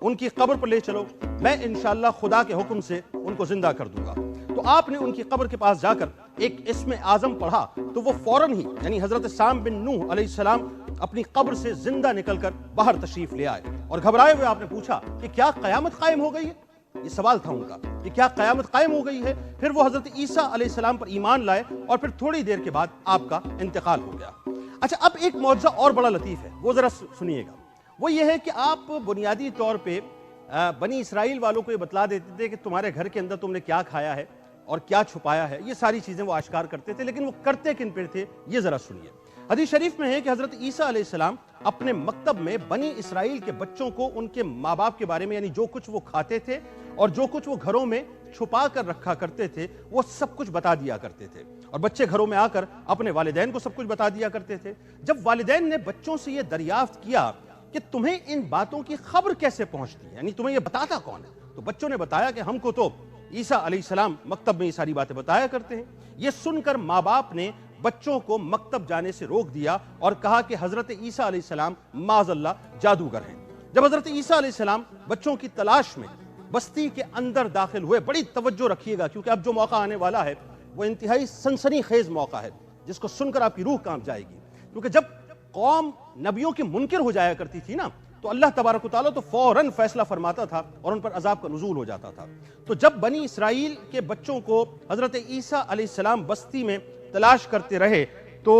ان کی قبر پر لے چلو، میں انشاءاللہ خدا کے حکم سے ان کو زندہ کر دوں گا۔ تو آپ نے ان کی قبر کے پاس جا کر ایک اسم اعظم پڑھا تو وہ فوراً ہی یعنی حضرت سام بن نوح علیہ السلام اپنی قبر سے زندہ نکل کر باہر تشریف لے آئے، اور گھبرائے ہوئے آپ نے پوچھا کہ کیا قیامت قائم ہو گئی ہے؟ یہ سوال تھا ان کا کہ کیا قیامت قائم ہو گئی ہے؟ پھر وہ حضرت عیسیٰ علیہ السلام پر ایمان لائے اور پھر تھوڑی دیر کے بعد آپ کا انتقال ہو گیا۔ اچھا، اب ایک معجزہ اور بڑا لطیف ہے، وہ ذرا سنیے گا۔ وہ یہ ہے کہ آپ بنیادی طور پہ بنی اسرائیل والوں کو یہ بتلا دیتے تھے کہ تمہارے گھر کے اندر تم نے کیا کھایا ہے اور کیا چھپایا ہے، یہ ساری چیزیں وہ آشکار کرتے تھے، لیکن وہ کرتے کن پر تھے یہ ذرا سنیے۔ حدیث شریف میں ہے کہ حضرت عیسیٰ علیہ السلام اپنے مکتب میں بنی اسرائیل کے بچوں کو ان کے ماں باپ کے بارے میں، یعنی جو کچھ وہ کھاتے تھے اور جو کچھ وہ گھروں میں چھپا کر رکھا کرتے تھے، وہ سب کچھ بتا دیا کرتے تھے، اور بچے گھروں میں آ کر اپنے والدین کو سب کچھ بتا دیا کرتے تھے۔ جب والدین نے بچوں سے یہ دریافت کیا کہ تمہیں ان باتوں کی خبر کیسے پہنچتی ہے، یعنی تمہیں یہ بتاتا کون ہے، تو بچوں نے بتایا کہ ہم کو تو عیسیٰ علیہ السلام مکتب میں یہ ساری باتیں بتایا کرتے ہیں۔ یہ سن کر ماں باپ نے بچوں کو مکتب جانے سے روک دیا اور کہا کہ حضرت عیسیٰ علیہ السلام معاذ اللہ جادوگر ہیں۔ جب حضرت عیسیٰ علیہ السلام بچوں کی تلاش میں بستی کے اندر داخل ہوئے، بڑی توجہ رکھیے گا کیونکہ اب جو موقع آنے والا ہے وہ انتہائی سنسنی خیز موقع ہے، جس کو سن کر آپ کی روح کانپ جائے گی، کیونکہ جب قوم نبیوں کی منکر ہو جایا کرتی تھی نا تو اللہ تبارک و تعالیٰ تو فوراً فیصلہ فرماتا تھا اور ان پر عذاب کا نزول ہو جاتا تھا۔ تو جب بنی اسرائیل کے بچوں کو حضرت عیسیٰ علیہ السلام بستی میں تلاش کرتے رہے تو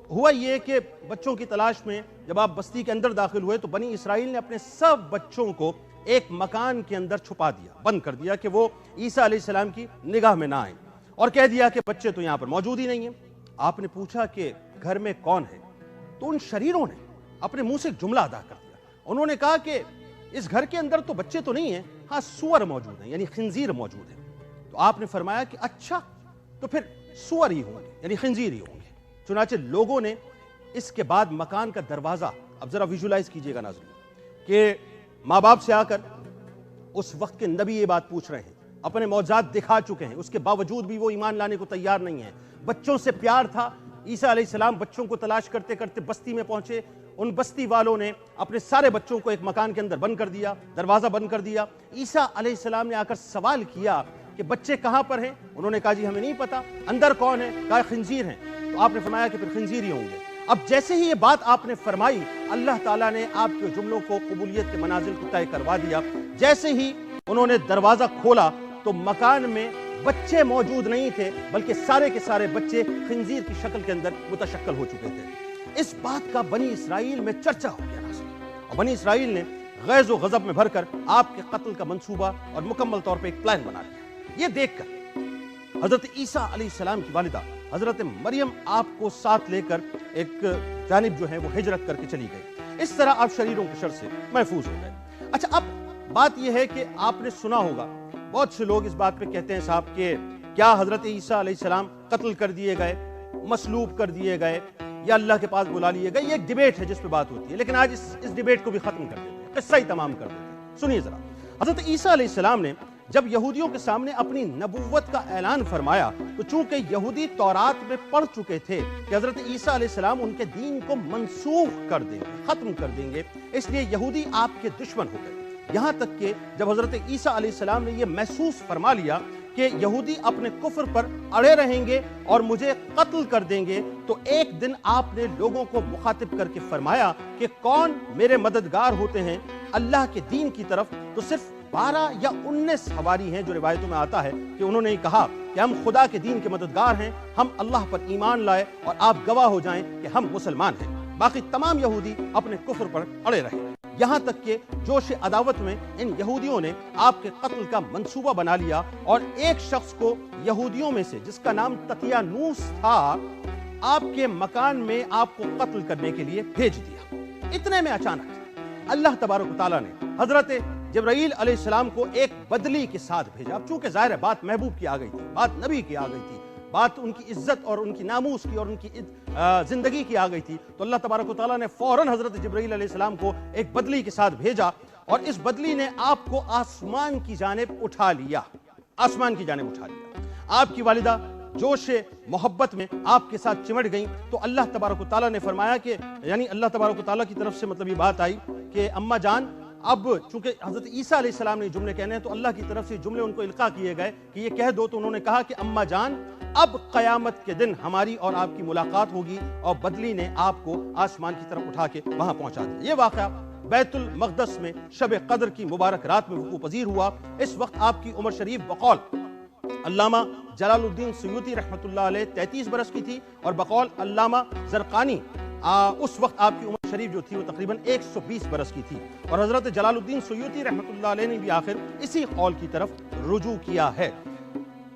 ہوا یہ کہ بچوں کی تلاش میں جب آپ بستی کے اندر داخل ہوئے تو بنی اسرائیل نے اپنے سب بچوں کو ایک مکان کے اندر چھپا دیا، بند کر دیا کہ وہ عیسیٰ علیہ السلام کی نگاہ میں نہ آئیں، اور کہہ دیا کہ بچے تو یہاں پر موجود ہی نہیں ہیں۔ آپ نے پوچھا کہ گھر میں کون ہے، تو ان شریروں نے اپنے منہ سے ایک جملہ ادا کر دیا، انہوں نے کہا کہ اس گھر کے اندر تو بچے تو نہیں ہیں، ہاں سور موجود ہیں، یعنی خنزیر موجود ہیں۔ تو آپ نے فرمایا کہ اچھا، تو پھر سور ہی ہوں گے، یعنی خنزیر ہی ہوں گے۔ چنانچہ لوگوں نے اس کے بعد مکان کا دروازہ، اب ذرا ویژولائز کیجئے گا ناظرین، کہ ماں باپ سے آ کر اس وقت کے نبی یہ بات پوچھ رہے ہیں، اپنے معجزات دکھا چکے ہیں، اس کے باوجود بھی وہ ایمان لانے کو تیار نہیں ہیں۔ بچوں سے پیار تھا، عیسیٰ علیہ السلام بچوں کو تلاش کرتے کرتے بستی میں پہنچے، ان بستی والوں نے اپنے سارے بچوں کو ایک مکان کے اندر بند کر دیا، دروازہ بند کر دیا۔ عیسیٰ علیہ السلام نے آ کر سوال کیا کہ بچے کہاں پر ہیں؟ انہوں نے کہا جی ہمیں نہیں پتا۔ اندر کون ہے؟ کہا خنزیر ہیں۔ تو آپ نے فرمایا کہ پھر خنزیر ہی ہوں گے۔ اب جیسے ہی یہ بات آپ نے فرمائی، اللہ تعالیٰ نے آپ کے جملوں کو قبولیت کے منازل کو طے کروا دیا۔ جیسے ہی انہوں نے دروازہ کھولا تو مکان میں بچے موجود نہیں تھے، بلکہ سارے کے سارے بچے خنزیر کی شکل کے اندر متشکل ہو چکے تھے۔ اس بات کا بنی اسرائیل میں چرچا ہو گیا ناظرین، اور بنی اسرائیل نے غیظ و غضب میں بھر کر آپ کے قتل کا منصوبہ اور مکمل طور پہ ایک پلان بنا لیا۔ یہ دیکھ کر حضرت عیسیٰ علیہ السلام کی والدہ حضرت مریم آپ کو ساتھ لے کر ایک جانب جو ہے وہ ہجرت کر کے چلی گئی۔ اس طرح آپ شریروں کے شر سے محفوظ ہو گئے۔ اچھا، اب بات یہ ہے کہ آپ نے سنا ہوگا، بہت سے لوگ اس بات پہ کہتے ہیں صاحب کہ کیا حضرت عیسیٰ علیہ السلام قتل کر دیے گئے، مصلوب کر دیے گئے، یا اللہ کے پاس بلا لیے گئے؟ یہ ایک ڈیبیٹ ہے جس پہ بات ہوتی ہے، لیکن آج اس ڈیبیٹ کو بھی ختم کر دیتے ہیں، قصہ ہی تمام کر دیتے ہیں۔ سنیے ذرا، حضرت عیسیٰ علیہ السلام نے جب یہودیوں کے سامنے اپنی نبوت کا اعلان فرمایا تو چونکہ یہودی تورات میں پڑھ چکے تھے کہ حضرت عیسیٰ علیہ السلام ان کے دین کو منسوخ کر دیں گے، ختم کر دیں گے، اس لیے یہودی آپ کے دشمن ہو گئے۔ یہاں تک کہ جب حضرت عیسیٰ علیہ السلام نے یہ محسوس فرما لیا کہ یہودی اپنے کفر پر اڑے رہیں گے اور مجھے قتل کر دیں گے، تو ایک دن آپ نے لوگوں کو مخاطب کر کے فرمایا کہ کون میرے مددگار ہوتے ہیں اللہ کے دین کی طرف؟ تو صرف 12 یا 19 حواری ہیں، جو روایتوں میں آتا ہے کہ انہوں نے کہا کہ ہم خدا کے دین کے مددگار ہیں، ہم اللہ پر ایمان لائے اور آپ گواہ ہو جائیں کہ ہم مسلمان ہیں۔ باقی تمام یہودی اپنے کفر پر اڑے رہے، یہاں تک کہ جوش عداوت میں ان یہودیوں نے آپ کے قتل کا منصوبہ بنا لیا اور ایک شخص کو یہودیوں میں سے، جس کا نام تطیانوس تھا، آپ کے مکان میں آپ کو قتل کرنے کے لیے بھیج دیا۔ اتنے میں اچانک اللہ تبارک و تعالیٰ نے حضرت جبرائیل علیہ السلام کو ایک بدلی کے ساتھ بھیجا۔ اب چونکہ ظاہر ہے بات محبوب کی آ گئی تھی، بات نبی کی آ گئی تھی، بات ان کی عزت اور ان کی ناموس کی اور ان کی زندگی کی آ گئی تھی، تو اللہ تبارک و تعالیٰ نے فوراً حضرت جبرائیل علیہ السلام کو ایک بدلی کے ساتھ بھیجا، اور اس بدلی نے آپ کو آسمان کی جانب اٹھا لیا، آسمان کی جانب اٹھا لیا۔ آپ کی والدہ جوش محبت میں آپ کے ساتھ چمٹ گئیں، تو اللہ تبارک و تعالیٰ نے فرمایا کہ، یعنی اللہ تبارک و تعالیٰ کی طرف سے مطلب یہ بات آئی کہ اماں جان اب چونکہ حضرت عیسیٰ علیہ السلام نے جملے کہنے ہیں تو اللہ کی طرف سے جملے ان کو القا کیے گئے کہ یہ کہہ دو، تو انہوں نے کہا کہ اماں جان اب قیامت کے دن ہماری اور آپ کی ملاقات ہوگی، اور بدلی نے آپ کو آسمان کی طرف اٹھا کے وہاں پہنچا دیا۔ یہ واقعہ بیت المقدس میں شب قدر کی مبارک رات میں وقوع پذیر ہوا۔ اس وقت آپ کی عمر شریف بقول علامہ جلال الدین سیوطی رحمۃ اللہ علیہ 33 برس کی تھی، اور بقول علامہ زرقانی اس وقت آپ کی عمر شریف جو تھی وہ تقریباً 120 برس کی تھی، اور حضرت جلال الدین سیوطی رحمۃ اللہ علیہ نے بھی آخر اسی قول کی طرف رجوع کیا ہے۔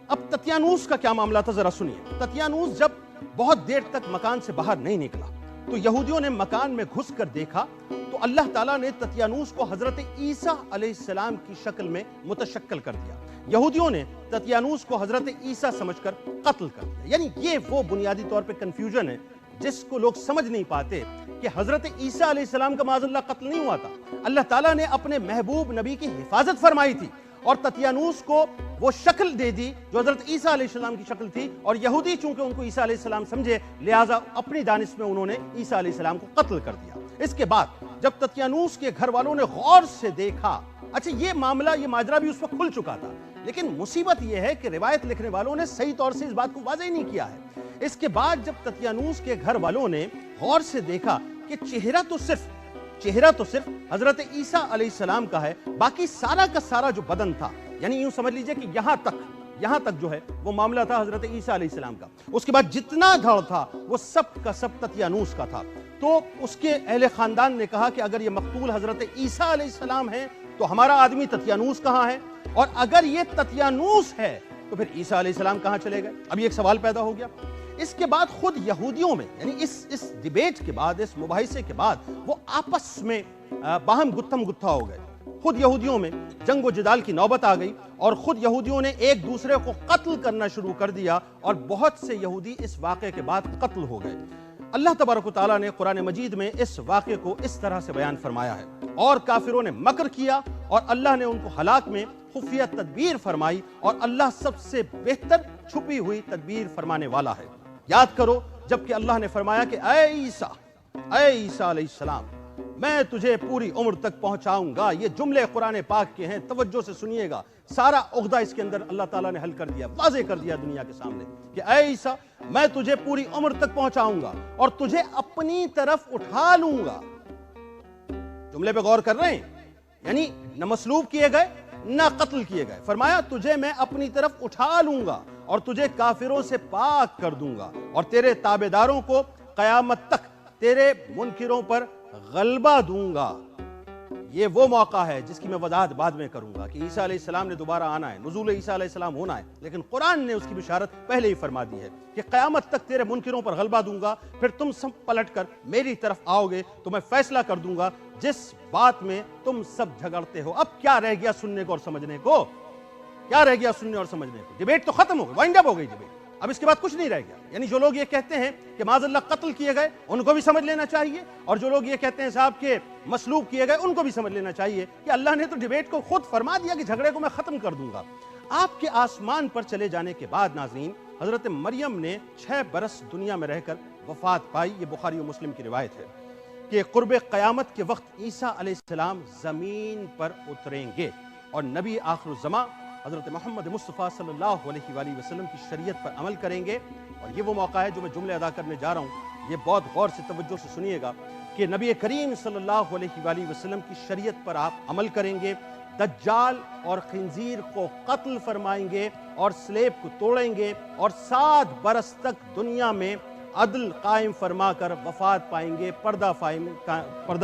اب تتیانوس کا کیا معاملہ تھا ذرا سنیے۔ تتیانوس جب بہت دیر تک مکان سے باہر نہیں نکلا تو یہودیوں نے مکان میں گھس کر دیکھا تو اللہ تعالیٰ نے تتیانوس کو حضرت عیسیٰ علیہ السلام کی شکل میں متشکل کر دیا۔ یہودیوں نے تتیانوس کو حضرت عیسیٰ سمجھ کر قتل کر دیا۔ یعنی یہ وہ بنیادی طور پہ کنفیوژن ہے جس کو لوگ سمجھ نہیں پاتے کہ حضرت عیسیٰ علیہ السلام کا معاذ اللہ قتل نہیں ہوا تھا، اللہ تعالیٰ نے اپنے محبوب نبی کی حفاظت فرمائی تھی، اور تتیانوس کو وہ شکل دے دی جو حضرت عیسیٰ علیہ السلام کی شکل تھی، اور یہودی چونکہ ان کو عیسیٰ علیہ السلام سمجھے لہٰذا اپنی دانش میں انہوں نے عیسیٰ علیہ السلام کو قتل کر دیا۔ اس کے بعد جب تتیانوس کے گھر والوں نے غور سے دیکھا، اچھا یہ معاملہ یہ ماجرا بھی اس وقت کھل چکا تھا، لیکن مصیبت یہ ہے کہ روایت لکھنے والوں نے صحیح طور سے اس بات کو واضح نہیں کیا ہے۔ اس کے بعد جب تتیانوس کے گھر والوں نے غور سے دیکھا کہ چہرہ تو صرف حضرت عیسیٰ علیہ السلام کا ہے، باقی سارا کا سارا جو بدن تھا، یعنی یوں سمجھ لیجئے کہ یہاں تک جو ہے وہ معاملہ تھا حضرت عیسیٰ علیہ السلام کا، اس کے بعد جتنا دھڑ تھا وہ سب کا سب تتیانوس کا تھا۔ تو اس کے اہل خاندان نے کہا کہ اگر یہ مقتول حضرت عیسیٰ علیہ السلام ہے تو ہمارا آدمی تتیانوس کہاں ہے، اور اگر یہ تتیانوس ہے تو پھر عیسیٰ علیہ السلام کہاں چلے گئے؟ اب یہ ایک سوال پیدا ہو گیا۔ اس کے بعد خود یہودیوں میں یعنی اس ڈیبیٹ کے بعد، اس مباحثے کے بعد وہ آپس میں باہم گتھم گتھا ہو گئے، خود یہودیوں میں جنگ و جدال کی نوبت آ گئی، اور خود یہودیوں نے ایک دوسرے کو قتل کرنا شروع کر دیا، اور بہت سے یہودی اس واقعے کے بعد قتل ہو گئے۔ اللہ تبارک و تعالیٰ نے قرآن مجید میں اس واقعے کو اس طرح سے بیان فرمایا ہے، اور کافروں نے مکر کیا اور اللہ نے ان کو ہلاک میں خفیہ تدبیر فرمائی، اور اللہ سب سے بہتر چھپی ہوئی تدبیر فرمانے والا ہے۔ یاد کرو جبکہ اللہ نے فرمایا کہ اے عیسیٰ علیہ السلام میں تجھے پوری عمر تک پہنچاؤں گا۔ یہ جملے قرآن پاک کے ہیں، توجہ سے سنیے گا، سارا عقدہ اس کے اندر اللہ تعالیٰ نے حل کر دیا، واضح کر دیا دنیا کے سامنے کہ اے عیسیٰ میں تجھے پوری عمر تک پہنچاؤں گا اور تجھے اپنی طرف اٹھا لوں گا۔ جملے پہ غور کر رہے ہیں؟ یعنی نہ مصلوب کیے گئے نہ قتل کیے گئے، فرمایا تجھے میں اپنی طرف اٹھا لوں گا اور تجھے کافروں سے پاک کر دوں گا، اور تیرے تابعداروں کو قیامت تک تیرے منکروں پر غلبہ دوں گا۔ یہ وہ موقع ہے جس کی میں وضاحت بعد میں کروں گا کہ عیسیٰ علیہ السلام نے دوبارہ آنا ہے، نزول عیسیٰ علیہ السلام ہونا ہے، لیکن قرآن نے اس کی بشارت پہلے ہی فرما دی ہے کہ قیامت تک تیرے منکروں پر غلبہ دوں گا، پھر تم سب پلٹ کر میری طرف آؤ گے تو میں فیصلہ کر دوں گا جس بات میں تم سب جھگڑتے ہو۔ اب کیا رہ گیا سننے کو اور سمجھنے کو؟ کیا رہ گیا سننے اور سمجھنے کو؟ ڈیبیٹ تو ختم ہو گئی، وائنڈ اپ ہو گئی ڈیبیٹ، اب اس کے بعد کچھ نہیں رہ گیا۔ یعنی جو لوگ یہ کہتے ہیں کہ معاذ اللہ قتل کیے گئے ان کو بھی سمجھ لینا چاہیے، اور جو لوگ یہ کہتے ہیں صاحب کہ مصلوب کیے گئے ان کو بھی سمجھ لینا چاہیے کہ اللہ نے تو ڈیبیٹ کو خود فرما دیا کہ جھگڑے کو میں ختم کر دوں گا۔ آپ کے آسمان پر چلے جانے کے بعد ناظرین حضرت مریم نے 6 برس دنیا میں رہ کر وفات پائی۔ یہ بخاری و مسلم کی روایت ہے کہ قرب قیامت کے وقت عیسیٰ علیہ السلام زمین پر اتریں گے اور نبی آخر الزماں حضرت محمد مصطفیٰ صلی اللہ علیہ وآلہ وسلم کی شریعت پر عمل کریں گے۔ اور یہ وہ موقع ہے جو میں جملے ادا کرنے جا رہا ہوں، یہ بہت غور سے توجہ سے سنیے گا کہ نبی کریم صلی اللہ علیہ وآلہ وسلم کی شریعت پر آپ عمل کریں گے، دجال اور خنزیر کو قتل فرمائیں گے اور سلیب کو توڑیں گے، اور 7 برس تک دنیا میں عدل قائم فرما کر وفات پائیں گے، پردہ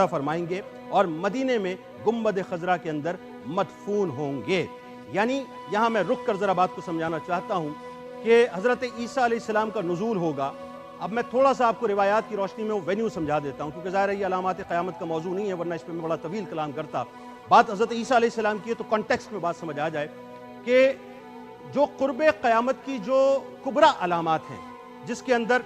فرمائیں گے، اور مدینے میں گنبد خضرا کے اندر مدفون ہوں گے۔ یعنی یہاں میں رک کر ذرا بات کو سمجھانا چاہتا ہوں کہ حضرت عیسیٰ علیہ السلام کا نزول ہوگا۔ اب میں تھوڑا سا آپ کو روایات کی روشنی میں وہ وینیو سمجھا دیتا ہوں، کیونکہ ظاہر ہے یہ علامات قیامت کا موضوع نہیں ہے، ورنہ اس پہ میں بڑا طویل کلام کرتا۔ بات حضرت عیسیٰ علیہ السلام کی ہے تو کانٹیکسٹ میں بات سمجھ آ جائے کہ جو قرب قیامت کی جو کبریٰ علامات ہیں، جس کے اندر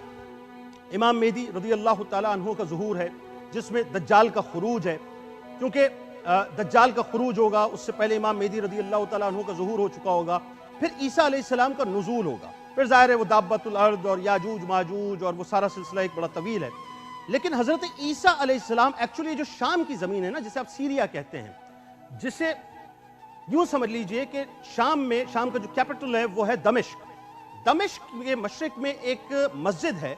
امام مہدی رضی اللہ تعالیٰ عنہ کا ظہور ہے، جس میں دجال کا خروج ہے، کیونکہ دجال کا خروج ہوگا اس سے پہلے امام مہدی رضی اللہ تعالیٰ عنہ کا ظہور ہو چکا ہوگا، پھر عیسیٰ علیہ السلام کا نزول ہوگا، پھر ظاہر ہے وہ دابۃ الارض اور یاجوج ماجوج اور وہ سارا سلسلہ ایک بڑا طویل ہے۔ لیکن حضرت عیسیٰ علیہ السلام ایکچولی جو شام کی زمین ہے نا، جسے آپ سیریا کہتے ہیں، جسے یوں سمجھ لیجئے کہ شام کا جو کیپٹل ہے وہ ہے دمشق. دمشق کے مشرق میں ایک مسجد ہے,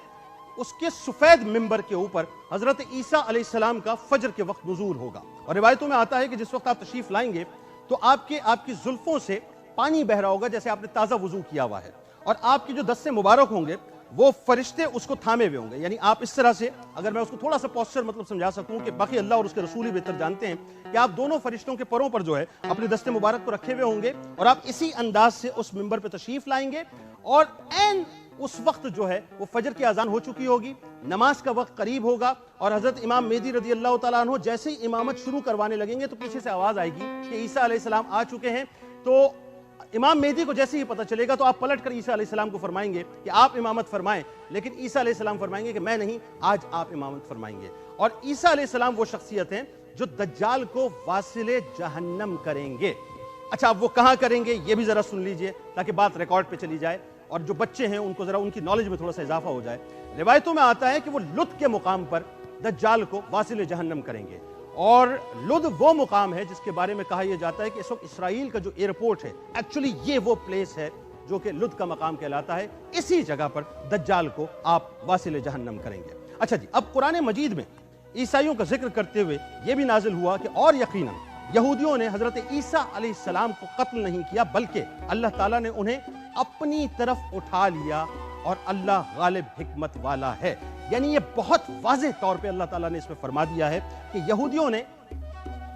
اس کے سفید ممبر کے اوپر حضرت عیسیٰ علیہ السلام کا فجر کے وقت نزول ہوگا. اور روایتوں میں آتا ہے کہ جس وقت آپ تشریف لائیں گے تو آپ کی زلفوں سے پانی بہ رہا ہوگا جیسے آپ نے تازہ وضو کیا ہوا ہے, اور آپ کی جو دستے مبارک ہوں گے وہ فرشتے اس کو تھامے ہوئے ہوں گے. یعنی آپ اس طرح سے, اگر میں اس کو تھوڑا سا پوسچر مطلب سمجھا سکوں, کہ باقی اللہ اور اس کے رسول ہی بہتر جانتے ہیں, کہ آپ دونوں فرشتوں کے پروں پر جو ہے اپنے دستے مبارک کو رکھے ہوئے ہوں گے, اور آپ اسی انداز سے اس ممبر پہ تشریف لائیں گے, اور عین اس وقت جو ہے وہ فجر کی اذان ہو چکی ہوگی, نماز کا وقت قریب ہوگا, اور حضرت امام مہدی رضی اللہ تعالیٰ عنہ جیسے ہی امامت شروع کروانے لگیں گے تو پیچھے سے آواز آئے گی کہ عیسیٰ علیہ السلام آ چکے ہیں. تو امام مہدی کو جیسے ہی پتہ چلے گا تو آپ پلٹ کر عیسیٰ علیہ السلام کو فرمائیں گے کہ آپ امامت فرمائیں, لیکن عیسیٰ علیہ السلام فرمائیں گے کہ میں نہیں, آج آپ امامت فرمائیں گے. اور عیسیٰ علیہ السلام وہ شخصیت ہیں جو دجال کو واصل جہنم کریں گے. اچھا, اب وہ کہاں کریں گے یہ بھی ذرا سن لیجئے تاکہ بات ریکارڈ پہ چلی جائے, اور جو بچے ہیں ان کو ذرا ان کی نالج میں تھوڑا سا اضافہ ہو جائے. روایتوں میں آتا ہے کہ وہ لد کے مقام پر دجال کو واصل جہنم کریں گے, اور لد وہ مقام ہے جس کے بارے میں کہا یہ جاتا ہے کہ اس وقت اسرائیل کا جو ایئرپورٹ ہے, ایکچولی یہ وہ پلیس ہے جو کہ لد کا مقام کہلاتا ہے. اسی جگہ پر دجال کو آپ واصل جہنم کریں گے. اچھا جی, اب قرآن مجید میں عیسائیوں کا ذکر کرتے ہوئے یہ بھی نازل ہوا کہ اور یقیناً یہودیوں نے حضرت عیسیٰ علیہ السلام کو قتل نہیں کیا, بلکہ اللہ تعالیٰ نے انہیں اپنی طرف اٹھا لیا, اور اللہ غالب حکمت والا ہے. یعنی یہ بہت واضح طور پہ اللہ تعالیٰ نے اس میں فرما دیا ہے کہ یہودیوں نے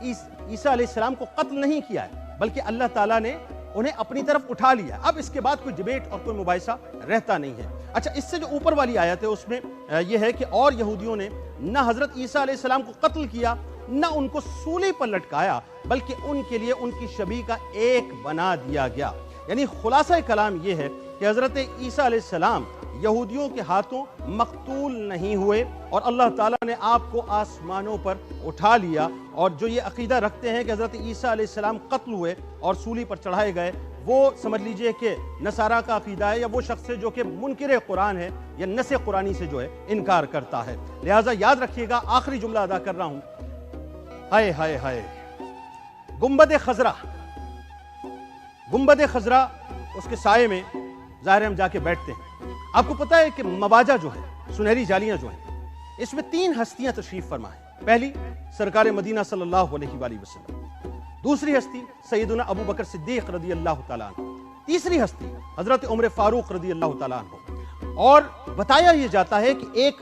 عیسیٰ علیہ السلام کو قتل نہیں کیا ہے, بلکہ اللہ تعالیٰ نے انہیں اپنی طرف اٹھا لیا. اب اس کے بعد کوئی ڈیبیٹ اور کوئی مباحثہ رہتا نہیں ہے. اچھا, اس سے جو اوپر والی آیت ہے اس میں یہ ہے کہ اور یہودیوں نے نہ حضرت عیسیٰ علیہ السلام کو قتل کیا, نہ ان کو سولی پر لٹکایا, بلکہ ان کے لیے ان کی شبیہ کا ایک بنا دیا گیا. یعنی خلاصہ کلام یہ ہے کہ حضرت عیسیٰ علیہ السلام یہودیوں کے ہاتھوں مقتول نہیں ہوئے, اور اللہ تعالیٰ نے آپ کو آسمانوں پر اٹھا لیا. اور جو یہ عقیدہ رکھتے ہیں کہ حضرت عیسیٰ علیہ السلام قتل ہوئے اور سولی پر چڑھائے گئے, وہ سمجھ لیجئے کہ نصارہ کا عقیدہ ہے, یا وہ شخص ہے جو کہ منکر قرآن ہے, یا نص قرآنی سے جو ہے انکار کرتا ہے. لہٰذا یاد رکھیے گا, آخری جملہ ادا کر رہا ہوں, ہائے ہائے ہائے, گنبد خضرا, گنبد خضرا اس کے سائے میں ظاہر ہم جا کے بیٹھتے ہیں. آپ کو پتا ہے کہ مواجہ جو ہے, سنہری جالیاں جو ہیں, اس میں 3 ہستیاں تشریف فرما ہیں. پہلی سرکار مدینہ صلی اللہ علیہ وآلہ وسلم, دوسری ہستی سیدنا ابو بکر صدیق رضی اللہ تعالیٰ عنہ, تیسری ہستی حضرت عمر فاروق رضی اللہ تعالیٰ عنہ. اور بتایا یہ جاتا ہے کہ ایک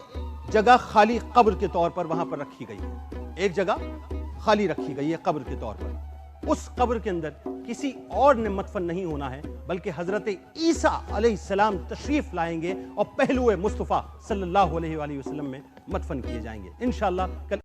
جگہ خالی قبر کے طور پر وہاں پر رکھی گئی ہے, ایک جگہ خالی رکھی گئی ہے قبر کے طور پر. اس قبر کے اندر کسی اور نے مدفن نہیں ہونا ہے, بلکہ حضرت عیسیٰ علیہ السلام تشریف لائیں گے اور پہلو مصطفیٰ صلی اللہ علیہ وآلہ وسلم میں مدفن کیے جائیں گے. انشاءاللہ کل